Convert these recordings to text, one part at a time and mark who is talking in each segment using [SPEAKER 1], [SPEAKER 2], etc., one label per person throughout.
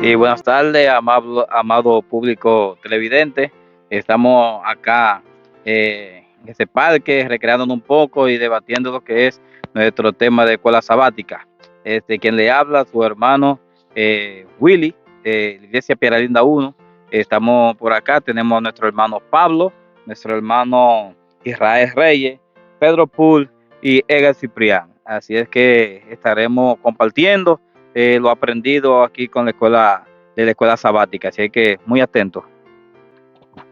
[SPEAKER 1] Sí, buenas tardes, amado público televidente. Estamos acá en este parque, recreándonos un poco y debatiendo lo que es nuestro tema de escuela sabática. Quien le habla, su hermano Willy, de la Iglesia Piedra 1. Estamos por acá, tenemos a nuestro hermano Pablo, nuestro hermano Israel Reyes, Pedro Pool y Edgar Ciprián. Así es que estaremos compartiendo lo aprendido aquí con la escuela de la escuela sabática, así que muy atentos.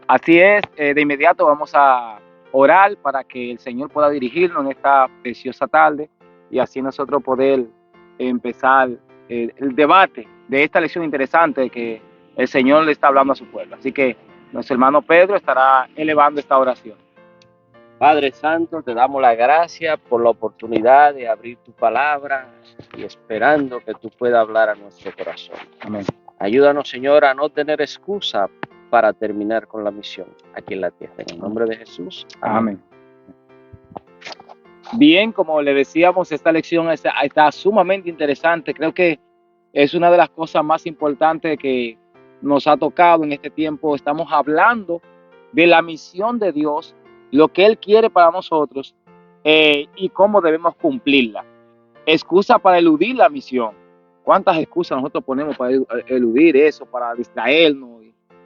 [SPEAKER 2] Así es, de inmediato vamos a orar para que el Señor pueda dirigirnos en esta preciosa tarde y así nosotros poder empezar el debate de esta lección interesante que el Señor le está hablando a su pueblo. Así que nuestro hermano Pedro estará elevando esta oración.
[SPEAKER 3] Padre Santo, te damos la gracia por la oportunidad de abrir tu palabra y esperando que tú puedas hablar a nuestro corazón.
[SPEAKER 2] Amén.
[SPEAKER 3] Ayúdanos, Señor, a no tener excusa para terminar con la misión aquí en la tierra. En el nombre de Jesús.
[SPEAKER 2] Amén. Bien, como le decíamos, esta lección está sumamente interesante. Creo que es una de las cosas más importantes que nos ha tocado en este tiempo. Estamos hablando de la misión de Dios, lo que Él quiere para nosotros y cómo debemos cumplirla. Excusa para eludir la misión. ¿Cuántas excusas nosotros ponemos para eludir eso, para distraernos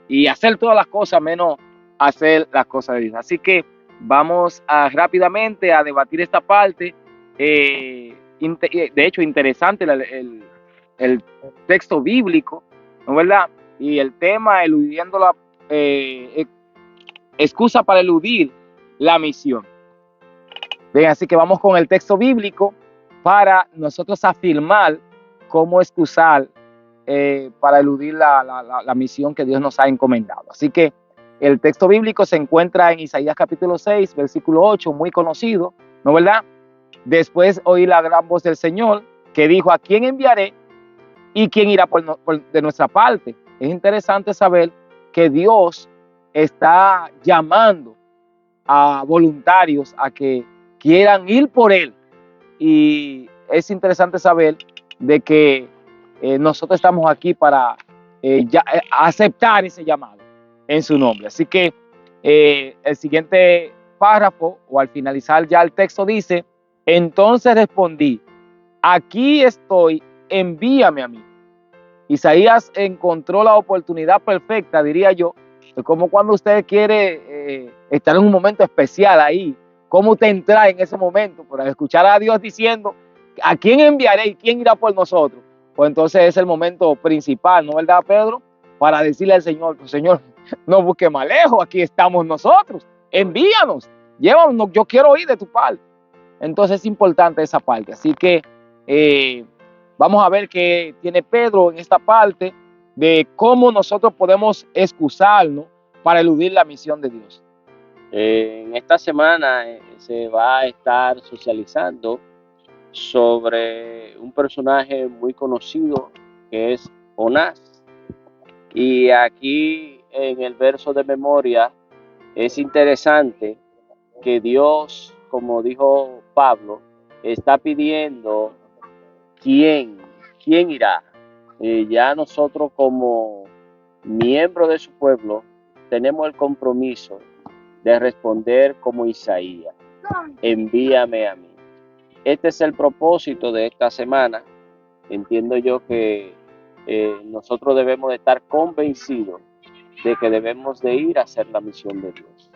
[SPEAKER 2] y hacer todas las cosas menos hacer las cosas de Dios? Así que vamos rápidamente a debatir esta parte. De hecho, interesante el texto bíblico, ¿no es verdad? Y el tema, eludiendo la excusa para eludir la misión. Bien, así que vamos con el texto bíblico para nosotros afirmar cómo excusar para eludir la misión que Dios nos ha encomendado. Así que el texto bíblico se encuentra en Isaías capítulo 6, versículo 8, muy conocido, ¿no verdad? Después oí la gran voz del Señor que dijo: ¿a quién enviaré y quién irá de nuestra parte? Es interesante saber que Dios está llamando a voluntarios a que quieran ir por Él. Y es interesante saber de que nosotros estamos aquí para aceptar ese llamado en su nombre. Así que el siguiente párrafo, o al finalizar ya el texto, dice: entonces respondí, aquí estoy, envíame a mí. Isaías encontró la oportunidad perfecta, diría yo, de como cuando usted quiere estar en un momento especial ahí, cómo usted entra en ese momento, para escuchar a Dios diciendo: ¿a quién enviaré y quién irá por nosotros? Pues entonces es el momento principal, ¿no verdad, Pedro? Para decirle al Señor: pues, Señor, no busque más lejos, aquí estamos nosotros, envíanos, llévanos, yo quiero ir de tu parte. Entonces es importante esa parte. Así que vamos a ver qué tiene Pedro en esta parte de cómo nosotros podemos excusarnos para eludir la misión de Dios.
[SPEAKER 3] En esta semana se va a estar socializando sobre un personaje muy conocido que es Jonás. Y aquí en el verso de memoria es interesante que Dios, como dijo Pablo, está pidiendo quién irá. Ya nosotros como miembros de su pueblo tenemos el compromiso de responder como Isaías: envíame a mí. Este es el propósito de esta semana. Entiendo yo que nosotros debemos de estar convencidos de que debemos de ir a hacer la misión de Dios.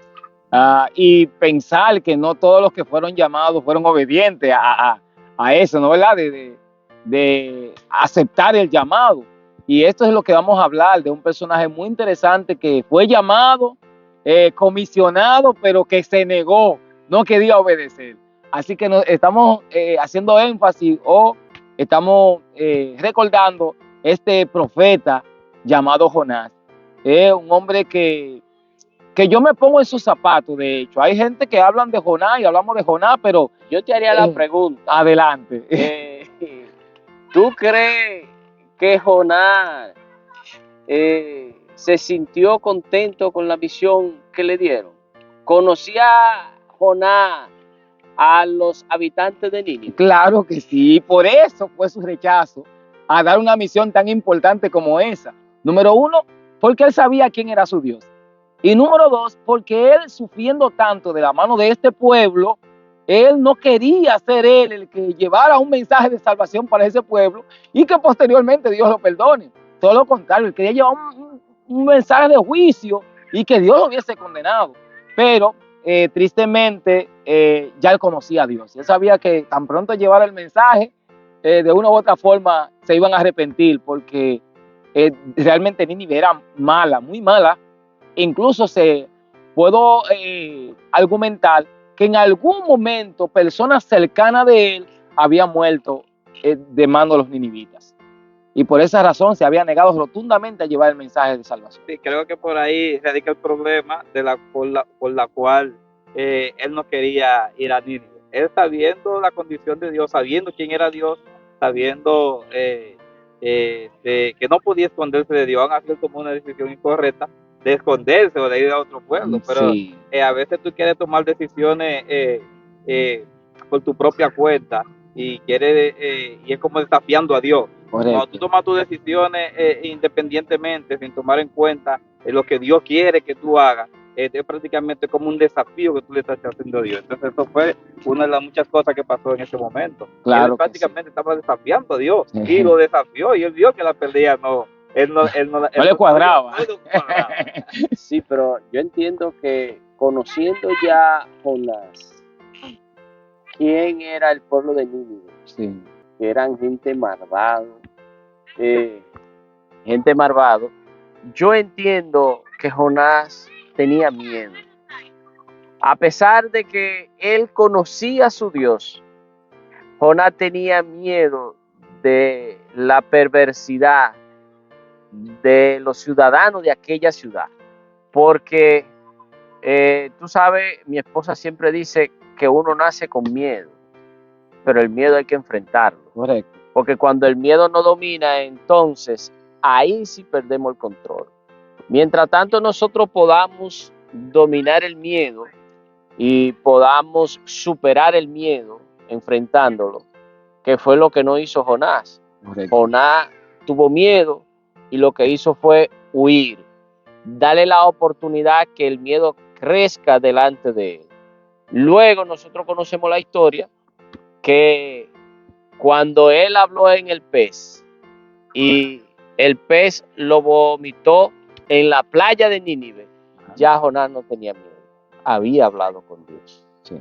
[SPEAKER 2] Y pensar que no todos los que fueron llamados fueron obedientes a eso, ¿no verdad? De aceptar el llamado. Y esto es lo que vamos a hablar, de un personaje muy interesante que fue llamado, comisionado, pero que se negó, no quería obedecer. Así que estamos haciendo énfasis o estamos recordando este profeta llamado Jonás. Un hombre que yo me pongo en sus zapatos. De hecho, hay gente que hablan de Jonás y hablamos de Jonás, pero
[SPEAKER 3] yo te haría la pregunta.
[SPEAKER 2] Adelante.
[SPEAKER 3] ¿Tú crees que Jonás se sintió contento con la misión que le dieron? ¿Conocía Jonás a los habitantes de Nínive?
[SPEAKER 2] Claro que sí, por eso fue su rechazo. a dar una misión tan importante como esa? Número uno, porque él sabía quién era su Dios. Y número dos, porque él, sufriendo tanto de la mano de este pueblo, él no quería ser él el que llevara un mensaje de salvación para ese pueblo y que posteriormente Dios lo perdone. Todo lo contrario, él quería llevar un mensaje de juicio y que Dios lo hubiese condenado. Pero tristemente ya él conocía a Dios. Él sabía que tan pronto llevara el mensaje, de una u otra forma se iban a arrepentir, porque realmente Nínive era mala, muy mala. Incluso puedo argumentar que en algún momento personas cercanas de él habían muerto de mano de los ninivitas. Y por esa razón se había negado rotundamente a llevar el mensaje de salvación.
[SPEAKER 1] Sí, creo que por ahí radica el problema por la cual él no quería ir a Nínive. Él, sabiendo la condición de Dios, sabiendo quién era Dios, sabiendo que no podía esconderse de Dios, aún así él tomó una decisión incorrecta de esconderse o de ir a otro pueblo. Pero
[SPEAKER 2] Sí.
[SPEAKER 1] A veces tú quieres tomar decisiones por tu propia cuenta y y es como desafiando a Dios.
[SPEAKER 2] Correcto.
[SPEAKER 1] Cuando tú tomas tus decisiones independientemente, sin tomar en cuenta lo que Dios quiere que tú hagas, es prácticamente como un desafío que tú le estás haciendo a Dios. Entonces eso fue una de las muchas cosas que pasó en ese momento.
[SPEAKER 2] Claro,
[SPEAKER 1] él prácticamente
[SPEAKER 2] sí.
[SPEAKER 1] estaba desafiando a Dios,
[SPEAKER 2] Sí.
[SPEAKER 1] y lo desafió, y él vio que la pelea no
[SPEAKER 2] le cuadraba.
[SPEAKER 1] No le cuadraba.
[SPEAKER 3] Sí, pero yo entiendo que conociendo ya Jonás, quién era el pueblo de Nínive,
[SPEAKER 2] Sí.
[SPEAKER 3] que eran gente malvado, gente malvado, yo entiendo que Jonás tenía miedo. A pesar de que él conocía a su Dios, Jonás tenía miedo de la perversidad de los ciudadanos de aquella ciudad. Porque tú sabes, mi esposa siempre dice que uno nace con miedo, pero el miedo hay que enfrentarlo.
[SPEAKER 2] Correcto.
[SPEAKER 3] Porque cuando el miedo no domina, entonces ahí sí perdemos el control. Mientras tanto nosotros podamos dominar el miedo y podamos superar el miedo enfrentándolo, que fue lo que no hizo Jonás.
[SPEAKER 2] Correcto.
[SPEAKER 3] Jonás tuvo miedo y lo que hizo fue huir, darle la oportunidad que el miedo crezca delante de él. Luego nosotros conocemos la historia que cuando él habló en el pez y el pez lo vomitó en la playa de Nínive, ya Jonás no tenía miedo, había hablado con Dios.
[SPEAKER 2] Sí.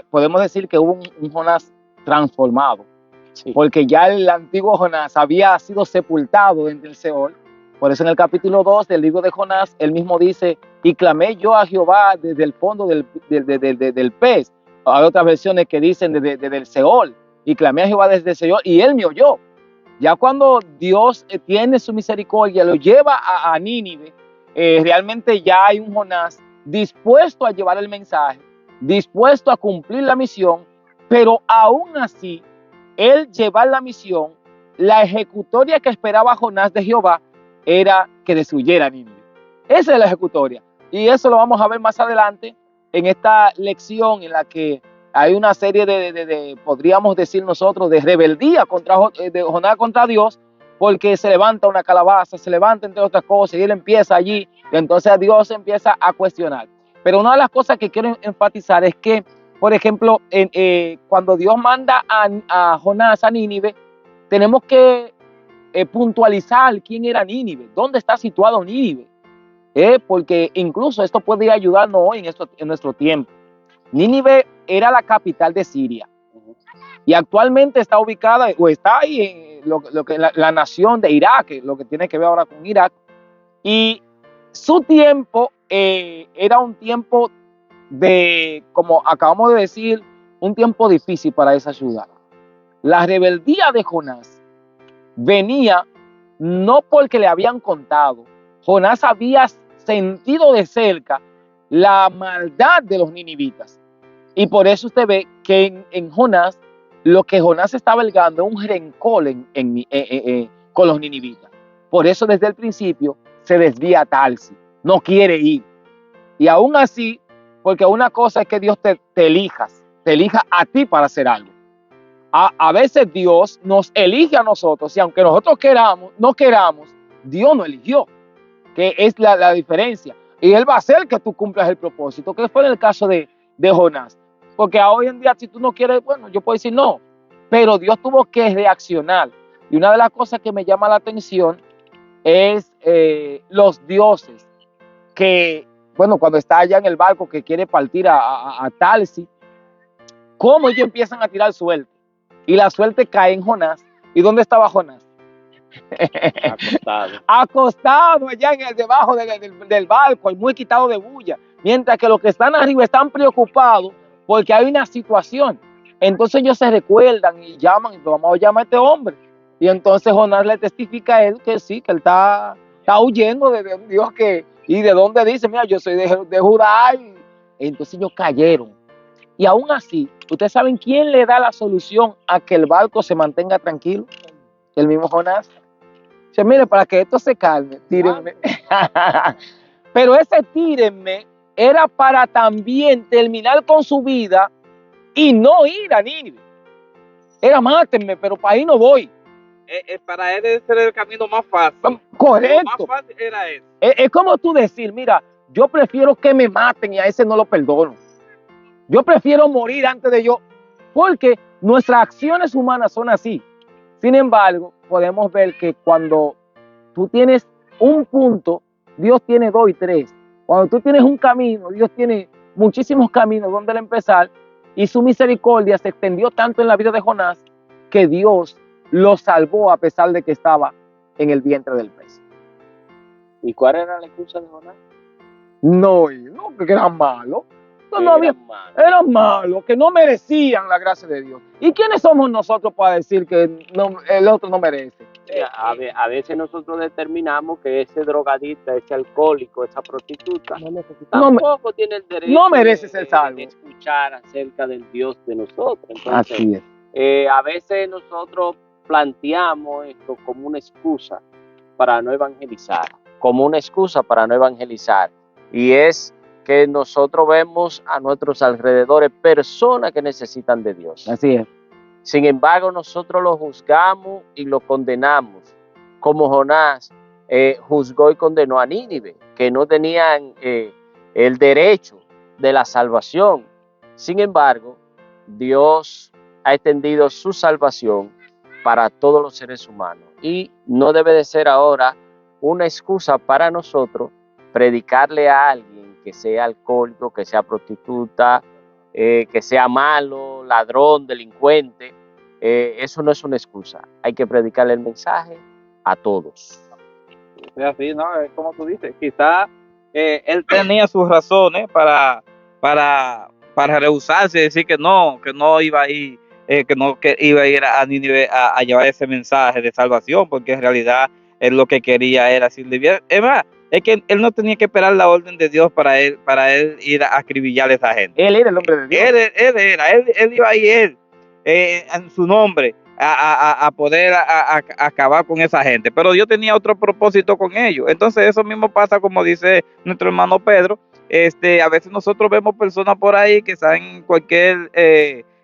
[SPEAKER 2] Podemos decir que hubo un Jonás transformado, sí, porque ya el antiguo Jonás había sido sepultado dentro del Seol. Por eso en el capítulo 2 del libro de Jonás, él mismo dice, y clamé yo a Jehová desde el fondo del pez. Hay otras versiones que dicen desde el Seol, y clamé a Jehová desde el Seol, y él me oyó. Ya cuando Dios tiene su misericordia, lo lleva a Nínive, realmente ya hay un Jonás dispuesto a llevar el mensaje, dispuesto a cumplir la misión, pero aún así, él llevar la misión, la ejecutoria que esperaba Jonás de Jehová era que destruyera a Nínive. Esa es la ejecutoria. Y eso lo vamos a ver más adelante en esta lección en la que hay una serie podríamos decir nosotros, de rebeldía de Jonás contra Dios, porque se levanta una calabaza, se levanta entre otras cosas, y él empieza allí, y entonces a Dios empieza a cuestionar. Pero una de las cosas que quiero enfatizar es que, por ejemplo, cuando Dios manda a Jonás a Nínive, tenemos que puntualizar quién era Nínive, dónde está situado Nínive, porque incluso esto puede ayudarnos hoy en nuestro tiempo. Nínive era la capital de Siria y actualmente está ubicada o está ahí en lo que la nación de Irak, lo que tiene que ver ahora con Irak, y su tiempo era un tiempo como acabamos de decir, un tiempo difícil para esa ciudad. La rebeldía de Jonás venía no porque le habían contado. Jonás había sentido de cerca la maldad de los ninivitas. Y por eso usted ve que en Jonás, lo que Jonás estaba albergando es un rencor con los ninivitas. Por eso desde el principio se desvía a Tarsis, no quiere ir. Y aún así, porque una cosa es que Dios te elija a ti para hacer algo. A veces Dios nos elige a nosotros y aunque nosotros no queramos, Dios nos eligió, que es la diferencia. Y Él va a hacer que tú cumplas el propósito, que fue en el caso de Jonás. Porque hoy en día, si tú no quieres, bueno, yo puedo decir no, pero Dios tuvo que reaccionar. Y una de las cosas que me llama la atención es los dioses que, bueno, cuando está allá en el barco que quiere partir a Tarsis, cómo ellos empiezan a tirar suerte. Y la suerte cae en Jonás. ¿Y dónde estaba Jonás?
[SPEAKER 3] Acostado.
[SPEAKER 2] Acostado allá debajo del barco y muy quitado de bulla. Mientras que los que están arriba están preocupados porque hay una situación. Entonces ellos se recuerdan y llaman, y vamos a llamar a este hombre. Y entonces Jonás le testifica a él que sí, que él está huyendo de un Dios y de dónde dice, mira, yo soy de Judá. Y entonces ellos cayeron. Y aún así, ¿ustedes saben quién le da la solución a que el barco se mantenga tranquilo? El mismo Jonás. Dice, mire, para que esto se calme, tírenme. Pero ese tírenme era para también terminar con su vida y no ir a Nínive. Era mátenme, pero para ahí no voy.
[SPEAKER 1] Para él ese era el camino más fácil.
[SPEAKER 2] Correcto.
[SPEAKER 1] Lo más fácil era eso.
[SPEAKER 2] Es como tú decir, mira, yo prefiero que me maten y a ese no lo perdono. Yo prefiero morir antes de yo, porque nuestras acciones humanas son así. Sin embargo, podemos ver que cuando tú tienes un punto, Dios tiene 2 y 3. Cuando tú tienes un camino, Dios tiene muchísimos caminos donde empezar, y su misericordia se extendió tanto en la vida de Jonás que Dios lo salvó a pesar de que estaba en el vientre del pez.
[SPEAKER 3] ¿Y cuál era la excusa de Jonás?
[SPEAKER 2] No, que eran malos. Eran malos, que no merecían la gracia de Dios. ¿Y quiénes somos nosotros para decir que el otro no merece?
[SPEAKER 3] A veces nosotros determinamos que ese drogadicta, ese alcohólico, esa prostituta, tampoco tiene el derecho
[SPEAKER 2] no merece ser salvo.
[SPEAKER 3] De escuchar acerca del Dios de nosotros. Entonces,
[SPEAKER 2] así es.
[SPEAKER 3] A veces nosotros planteamos esto como una excusa para no evangelizar, y es que nosotros vemos a nuestros alrededores personas que necesitan de Dios.
[SPEAKER 2] Así es.
[SPEAKER 3] Sin embargo, nosotros lo juzgamos y lo condenamos, como Jonás juzgó y condenó a Nínive, que no tenían el derecho de la salvación. Sin embargo, Dios ha extendido su salvación para todos los seres humanos, y no debe de ser ahora una excusa para nosotros predicarle a alguien que sea alcohólico, que sea prostituta, que sea malo, ladrón, delincuente. Eso no es una excusa. Hay que predicarle el mensaje a todos.
[SPEAKER 1] Es así, ¿no? Es como tú dices, quizá él tenía sus razones para rehusarse, decir que no iba a ir, que iba a ir a Nínive a llevar ese mensaje de salvación, porque en realidad él lo que quería era decirle, es más, es que él no tenía que esperar la orden de Dios para él ir a acribillar a esa gente.
[SPEAKER 2] Él era el hombre de Dios.
[SPEAKER 1] Él iba a ir en su nombre a poder acabar con esa gente, pero Dios tenía otro propósito con ellos. Entonces eso mismo pasa, como dice nuestro hermano Pedro. A veces nosotros vemos personas por ahí que están en cualquier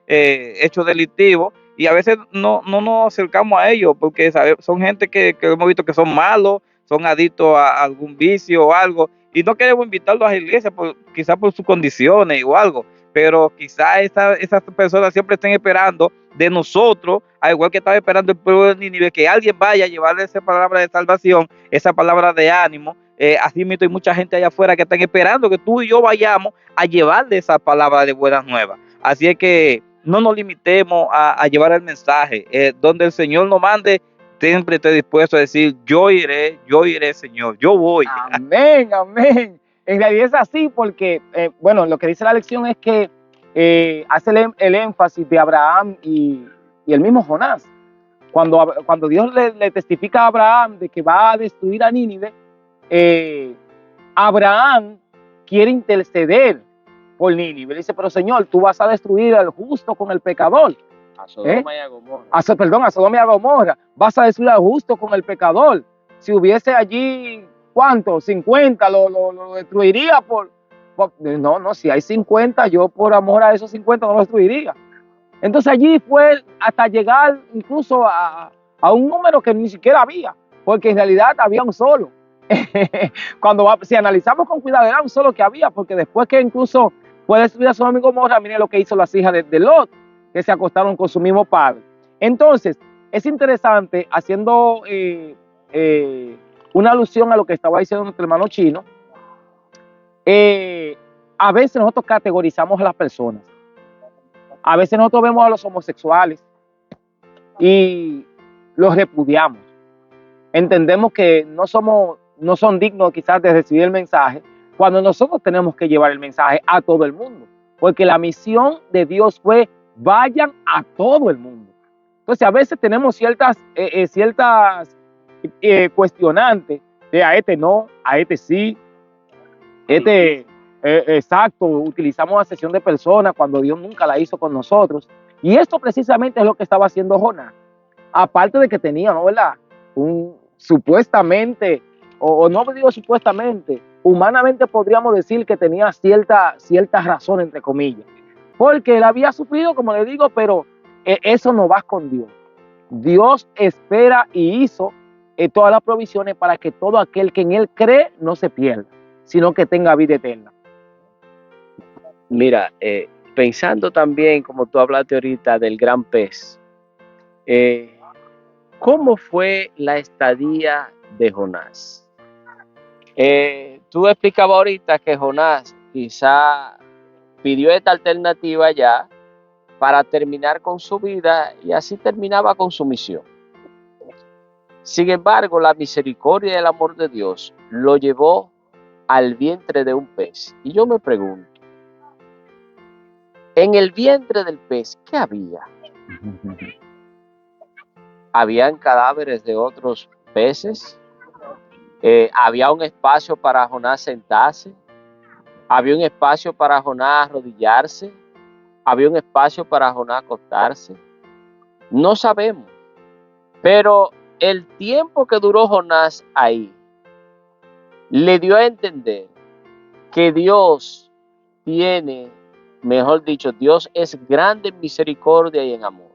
[SPEAKER 1] hecho delictivo, y a veces no nos acercamos a ellos porque son gente que hemos visto que son malos, son adictos a algún vicio o algo, y no queremos invitarlos a la iglesia quizás por sus condiciones o algo, pero quizás esas personas siempre estén esperando de nosotros, al igual que estaba esperando el pueblo de Nínive, que alguien vaya a llevarle esa palabra de salvación, esa palabra de ánimo. Así mismo hay mucha gente allá afuera que están esperando que tú y yo vayamos a llevarle esa palabra de buenas nuevas. Así es que no nos limitemos a llevar el mensaje. Donde el Señor nos mande, siempre estoy dispuesto a decir, yo iré, Señor, yo voy.
[SPEAKER 2] Amén, amén. En realidad es así porque, bueno, lo que dice la lección es que hace el énfasis de Abraham y el mismo Jonás. Cuando Dios le testifica a Abraham de que va a destruir a Nínive, Abraham quiere interceder por Nínive. Le dice, pero Señor, tú vas a destruir al justo con el pecador.
[SPEAKER 3] A Sodoma y a Gomorra.
[SPEAKER 2] A Sodoma y a Gomorra. Vas a destruir al justo con el pecador. Si hubiese allí, ¿cuánto? 50, lo destruiría no, si hay 50, yo por amor a esos 50 no lo destruiría. Entonces allí fue hasta llegar incluso a un número que ni siquiera había, porque en realidad había un solo. Si analizamos con cuidado, era un solo que había, porque después que incluso fue destruida Sodoma y Gomorra, miren lo que hizo las hijas de Lot, que se acostaron con su mismo padre. Entonces, es interesante, haciendo una alusión a lo que estaba diciendo nuestro hermano Chino, a veces nosotros categorizamos a las personas. A veces nosotros vemos a los homosexuales y los repudiamos. Entendemos que no son dignos quizás de recibir el mensaje, cuando nosotros tenemos que llevar el mensaje a todo el mundo. Porque la misión de Dios fue: vayan a todo el mundo. Entonces a veces tenemos ciertas cuestionantes de a este no, a este sí, exacto, utilizamos la sesión de personas cuando Dios nunca la hizo con nosotros. Y esto precisamente es lo que estaba haciendo Jonás. Aparte de que tenía, ¿no, verdad? Supuestamente, o no digo supuestamente, humanamente podríamos decir que tenía cierta razón, entre comillas. Porque él había sufrido, como le digo, pero eso no va con Dios. Dios espera y hizo todas las provisiones para que todo aquel que en él cree no se pierda, sino que tenga vida eterna.
[SPEAKER 3] Mira, pensando también, como tú hablaste ahorita del gran pez, ¿cómo fue la estadía de Jonás? Tú explicabas ahorita que Jonás quizá pidió esta alternativa ya para terminar con su vida y así terminaba con su misión. Sin embargo, la misericordia y el amor de Dios lo llevó al vientre de un pez. Y yo me pregunto, en el vientre del pez, ¿qué había? ¿Habían cadáveres de otros peces? ¿Había un espacio para Jonás sentarse? ¿Había un espacio para Jonás arrodillarse? ¿Había un espacio para Jonás acostarse? No sabemos. Pero el tiempo que duró Jonás ahí le dio a entender que Dios tiene, mejor dicho, Dios es grande en misericordia y en amor.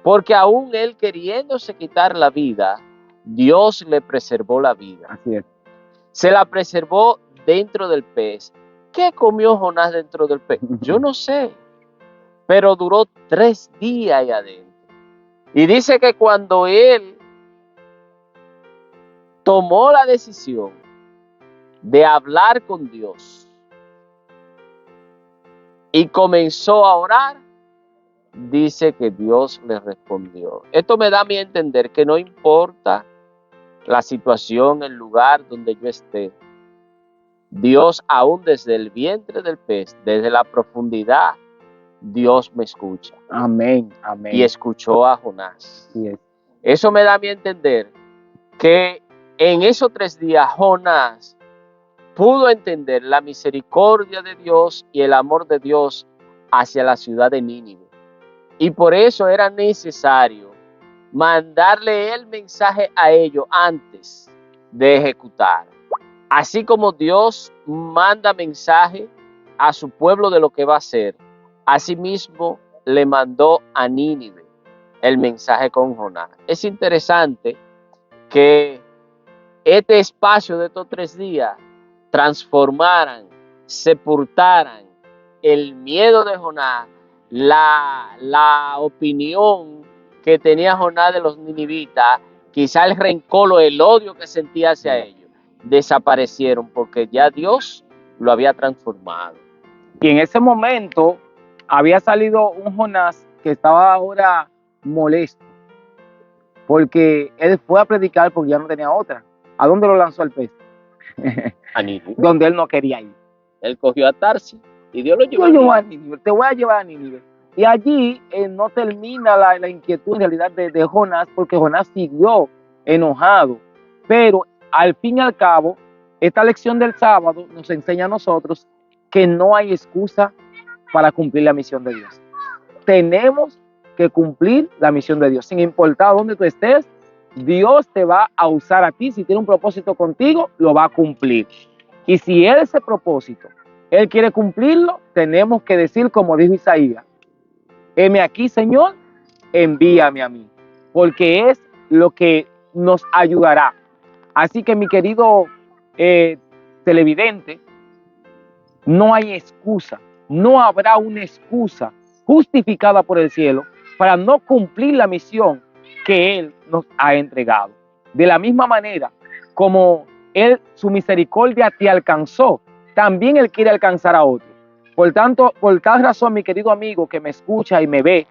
[SPEAKER 3] Porque aún él queriéndose quitar la vida, Dios le preservó la vida.
[SPEAKER 2] Así es.
[SPEAKER 3] Se la preservó dentro del pez. ¿Qué comió Jonás dentro del pez? Yo no sé. Pero duró 3 días ahí adentro. Y dice que cuando él tomó la decisión de hablar con Dios y comenzó a orar, dice que Dios le respondió. Esto me da a mí a entender que no importa la situación, el lugar donde yo esté, Dios aún desde el vientre del pez, desde la profundidad, Dios me escucha.
[SPEAKER 2] Amén, amén.
[SPEAKER 3] Y escuchó a Jonás.
[SPEAKER 2] Así es.
[SPEAKER 3] Eso me da a mí a entender que en esos 3 días Jonás pudo entender la misericordia de Dios y el amor de Dios hacia la ciudad de Nínive. Y por eso era necesario mandarle el mensaje a ellos antes de ejecutar. Así como Dios manda mensaje a su pueblo de lo que va a hacer, asimismo le mandó a Nínive el mensaje con Jonás. Es interesante que este espacio de estos 3 días transformaran, sepultaran el miedo de Jonás, la opinión que tenía Jonás de los ninivitas, quizá el rencor o el odio que sentía hacia ellos, desaparecieron porque ya Dios lo había transformado.
[SPEAKER 2] Y en ese momento había salido un Jonás que estaba ahora molesto, porque él fue a predicar porque ya no tenía otra. ¿A dónde lo lanzó el pez?
[SPEAKER 3] A Nínive.
[SPEAKER 2] Donde él no quería ir.
[SPEAKER 3] Él cogió a Tarsis y Dios lo llevó
[SPEAKER 2] a Nínive. Te voy a llevar a Nínive. Y allí no termina la inquietud en realidad de Jonás, porque Jonás siguió enojado. Pero al fin y al cabo, esta lección del sábado nos enseña a nosotros que no hay excusa para cumplir la misión de Dios. Tenemos que cumplir la misión de Dios. Sin importar dónde tú estés, Dios te va a usar a ti. Si tiene un propósito contigo, lo va a cumplir. Y si ese propósito, Él quiere cumplirlo, tenemos que decir como dijo Isaías: heme aquí, Señor, envíame a mí, porque es lo que nos ayudará. Así que, mi querido televidente, no hay excusa, no habrá una excusa justificada por el cielo para no cumplir la misión que Él nos ha entregado. De la misma manera como Él, su misericordia te alcanzó, también Él quiere alcanzar a otros. Por tanto, por tal razón, mi querido amigo que me escucha y me ve,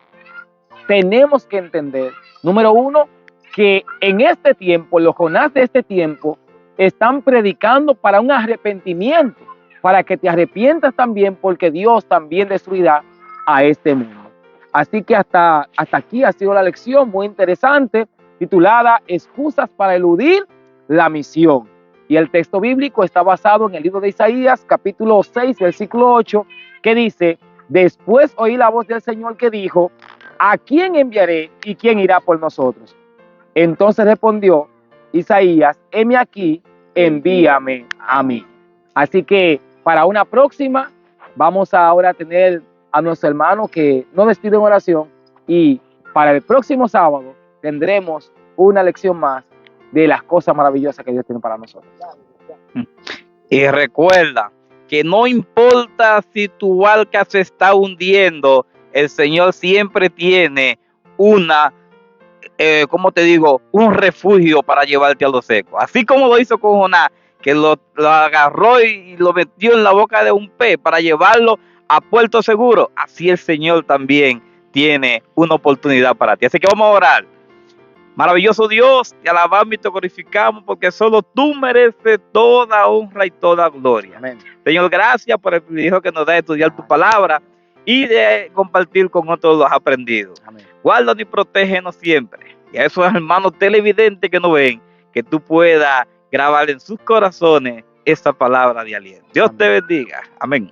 [SPEAKER 2] tenemos que entender, número uno, que en este tiempo, los Jonás de este tiempo, están predicando para un arrepentimiento, para que te arrepientas también, porque Dios también destruirá a este mundo. Así que hasta aquí ha sido la lección muy interesante, titulada Excusas para eludir la misión. Y el texto bíblico está basado en el libro de Isaías, capítulo 6, versículo 8, que dice: después oí la voz del Señor que dijo, ¿a quién enviaré y quién irá por nosotros? Entonces respondió Isaías, heme aquí, envíame a mí. Así que para una próxima, vamos ahora a tener a nuestro hermano que nos despide en oración, y para el próximo sábado tendremos una lección más de las cosas maravillosas que Dios tiene para nosotros.
[SPEAKER 1] Y recuerda que no importa si tu barca se está hundiendo, el Señor siempre tiene ¿cómo te digo? Un refugio para llevarte a lo seco. Así como lo hizo con Jonás, que lo agarró y lo metió en la boca de un pez para llevarlo a puerto seguro. Así el Señor también tiene una oportunidad para ti. Así que vamos a orar. Maravilloso Dios, te alabamos y te glorificamos porque solo tú mereces toda honra y toda gloria.
[SPEAKER 2] Amén.
[SPEAKER 1] Señor, gracias por el privilegio que nos da de estudiar tu palabra y de compartir con otros los aprendidos.
[SPEAKER 2] Amén.
[SPEAKER 1] Guárdanos y protégenos siempre. Y a esos hermanos televidentes que nos ven, que tú puedas grabar en sus corazones esa palabra de aliento. Dios te bendiga. Amén.